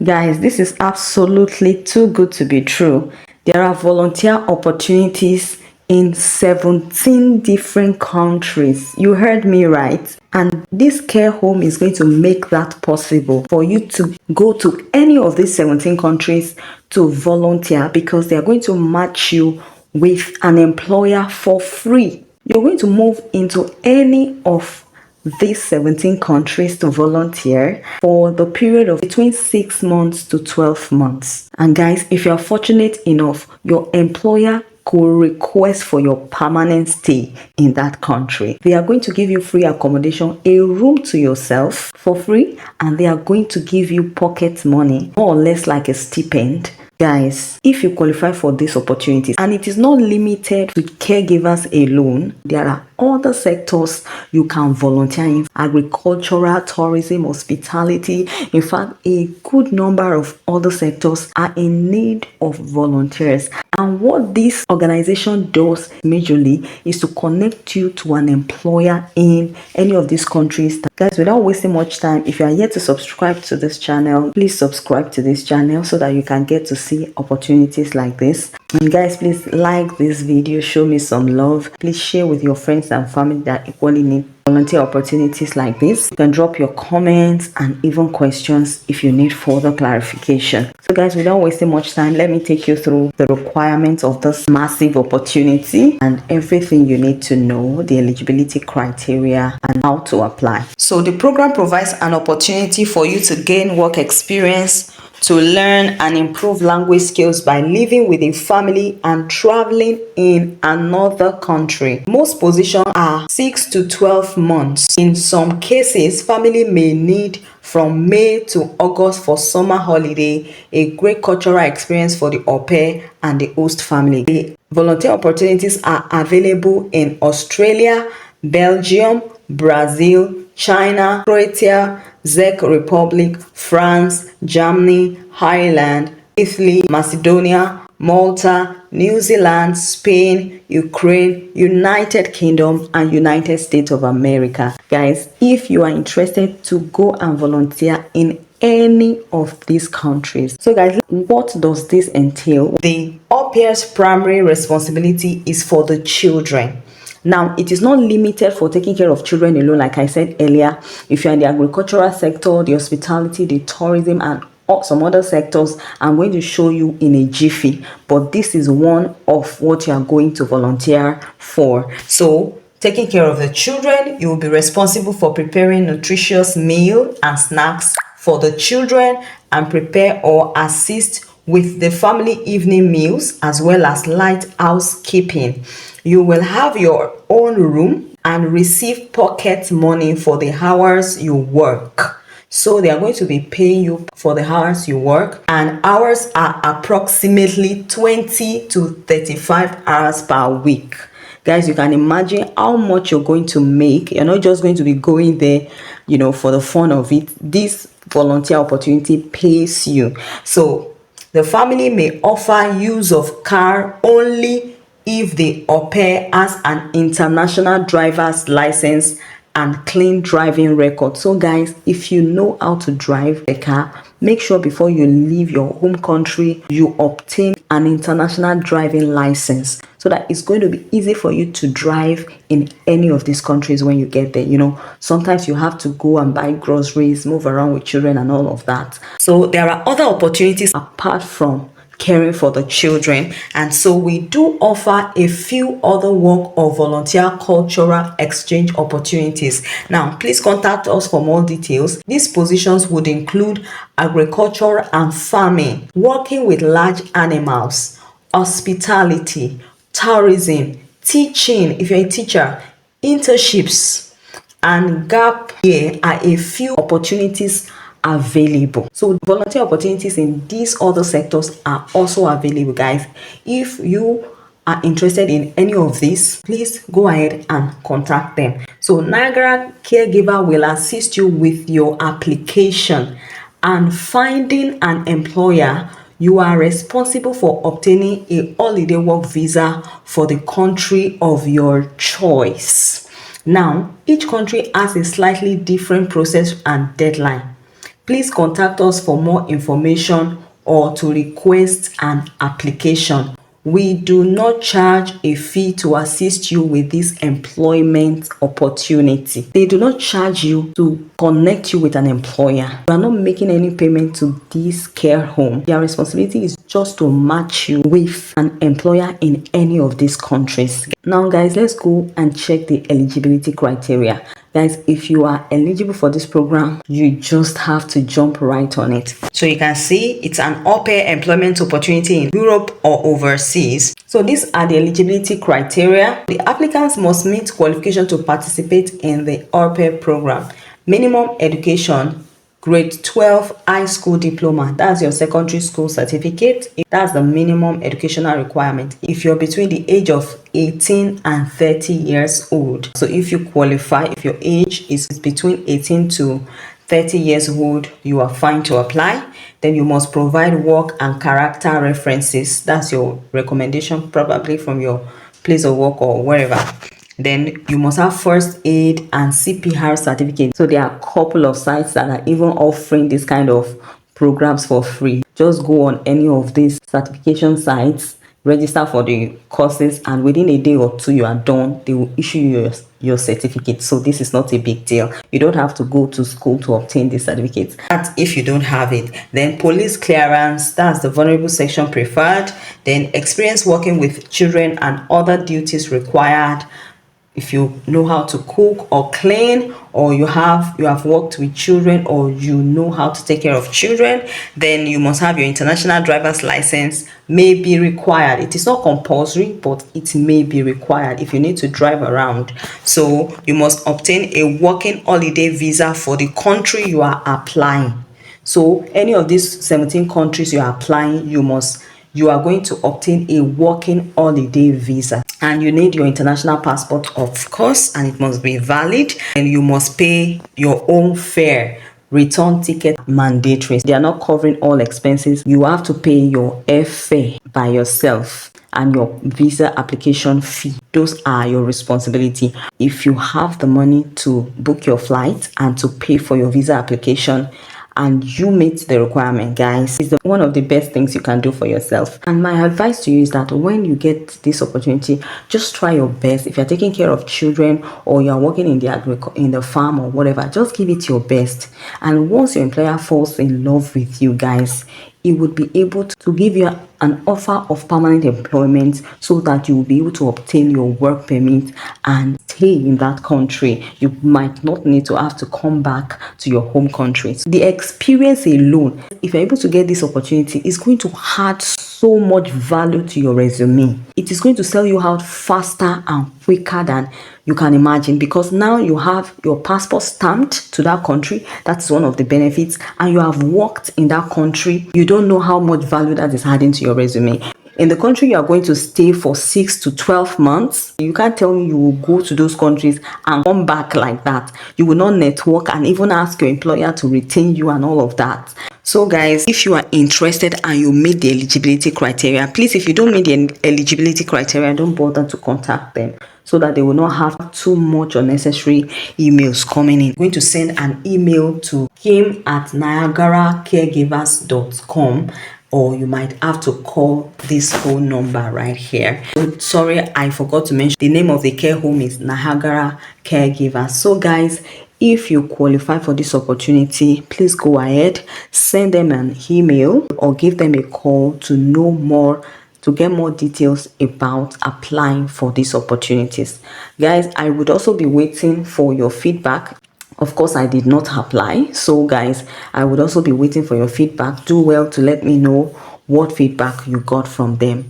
Guys, this is absolutely too good to be true. There are volunteer opportunities in 17 different countries. You heard me right. And this care home is going to make that possible for you to go to any of these 17 countries to volunteer, because they are going to match you with an employer for free. You're going to move into any of these 17 countries to volunteer for the period of between 6 months to 12 months. And guys, if you're fortunate enough, your employer could request for your permanent stay in that country. They are going to give you free accommodation, a room to yourself for free, and they are going to give you pocket money, more or less like a stipend. Guys, if you qualify for these opportunities, and it is not limited to caregivers alone, there are other sectors you can volunteer in: agricultural, tourism, hospitality. In fact, a good number of other sectors are in need of volunteers. And what this organization does majorly is to connect you to an employer in any of these countries. Guys, without wasting much time, if you are yet to subscribe to this channel, please subscribe to this channel so that you can get to see opportunities like this. And guys, please like this video, show me some love. Please share with your friends and family that equally need volunteer opportunities like this. You can drop your comments and even questions if you need further clarification. So guys, without wasting much time, let me take you through the requirements of this massive opportunity and everything you need to know, the eligibility criteria, and how to apply. So the program provides an opportunity for you to gain work experience, to learn and improve language skills by living with a family and traveling in another country. Most positions are 6 to 12 months. In some cases, family may need from May to August for summer holiday, a great cultural experience for the au pair and the host family. The volunteer opportunities are available in Australia, Belgium, Brazil, China, Croatia, Czech Republic, France, Germany, Ireland, Italy, Macedonia, Malta, New Zealand, Spain, Ukraine, United Kingdom, and United States of America. Guys, if you are interested to go and volunteer in any of these countries. So guys, what does this entail? The au pair's primary responsibility is for the children. Now, it is not limited for taking care of children alone. Like I said earlier, if you're in the agricultural sector, the hospitality, the tourism, and some other sectors, I'm going to show you in a jiffy. But this is one of what you are going to volunteer for. So, taking care of the children, you will be responsible for preparing nutritious meal and snacks for the children, and prepare or assist with the family evening meals, as well as light housekeeping. You will have your own room and receive pocket money for the hours you work. So they are going to be paying you for the hours you work, and hours are approximately 20 to 35 hours per week. Guys, you can imagine how much you're going to make. You're not just going to be going there, for the fun of it. This volunteer opportunity pays you. So the family may offer use of car only if the au pair has an international driver's license and clean driving record. So guys, if you know how to drive a car, make sure before you leave your home country, you obtain an international driving license, so that it's going to be easy for you to drive in any of these countries when you get there. Sometimes you have to go and buy groceries, move around with children and all of that. So there are other opportunities apart from caring for the children, and so we do offer a few other work or volunteer cultural exchange opportunities. Now, please contact us for more details. These positions would include agriculture and farming, working with large animals, hospitality, tourism, teaching if you're a teacher, internships, and gap year are a few opportunities available. So volunteer opportunities in these other sectors are also available, guys. If you are interested in any of these, please go ahead and contact them. So Niagara Caregiver will assist you with your application and finding an employer. You are responsible for obtaining a holiday work visa for the country of your choice. Now, each country has a slightly different process and deadline. Please contact us for more information or to request an application. We do not charge a fee to assist you with this employment opportunity. They do not charge you to connect you with an employer. You are not making any payment to this care home. Their responsibility is just to match you with an employer in any of these countries. Now guys, let's go and check the eligibility criteria. Guys, if you are eligible for this program, you just have to jump right on it. So you can see it's an au-pair employment opportunity in Europe or overseas. So these are the eligibility criteria. The applicants must meet qualification to participate in the au-pair program. Minimum education, grade 12 high school diploma. That's your secondary school certificate. That's the minimum educational requirement if you're between the age of 18 and 30 years old. So if you qualify, if your age is between 18 to 30 years old, you are fine to apply. Then you must provide work and character references. That's your recommendation, probably from your place of work or wherever. Then you must have first aid and CPR certificate. So there are a couple of sites that are even offering this kind of programs for free. Just go on any of these certification sites, register for the courses, and within a day or two you are done. They will issue you your certificate. So this is not a big deal. You don't have to go to school to obtain this certificate. That's if you don't have it. Then police clearance, that's the vulnerable section preferred. Then experience working with children and other duties required. If you know how to cook or clean, or you have worked with children, or you know how to take care of children, then you must have your international driver's license. May be required. It is not compulsory, but it may be required if you need to drive around. So you must obtain a working holiday visa for the country you are applying. So any of these 17 countries you are applying, you are going to obtain a working holiday visa, and you need your international passport, of course, and it must be valid, and you must pay your own fare. Return ticket mandatory. They are not covering all expenses. You have to pay your airfare by yourself and your visa application fee. Those are your responsibility. If you have the money to book your flight and to pay for your visa application, and you meet the requirement, guys, it's one of the best things you can do for yourself. And my advice to you is that when you get this opportunity, just try your best. If you're taking care of children, or you're working in the farm or whatever, just give it your best. And once your employer falls in love with you, guys, it would be able to give you an offer of permanent employment, so that you will be able to obtain your work permit and stay in that country. You might not need to have to come back to your home country. So the experience alone, if you're able to get this opportunity, is going to add so much value to your resume. It is going to sell you out faster and quicker than you can imagine, because now you have your passport stamped to that country. That's one of the benefits. And you have worked in that country. You don't know how much value that is adding to your resume. In the country you are going to stay for 6 to 12 months, you can't tell me you will go to those countries and come back like that. You will not network and even ask your employer to retain you and all of that. So guys, if you are interested and you meet the eligibility criteria, please, if you don't meet the eligibility criteria, don't bother to contact them, so that they will not have too much unnecessary emails coming in. I'm going to send an email to kim@niagaracaregivers.com, or you might have to call this phone number right here. Sorry, I forgot to mention the name of the care home is Niagara Caregiver. So guys, if you qualify for this opportunity, please go ahead, send them an email or give them a call to know more, to get more details about applying for these opportunities. Guys, I would also be waiting for your feedback. Of course, I did not apply. So guys, I would also be waiting for your feedback. Do well to let me know what feedback you got from them.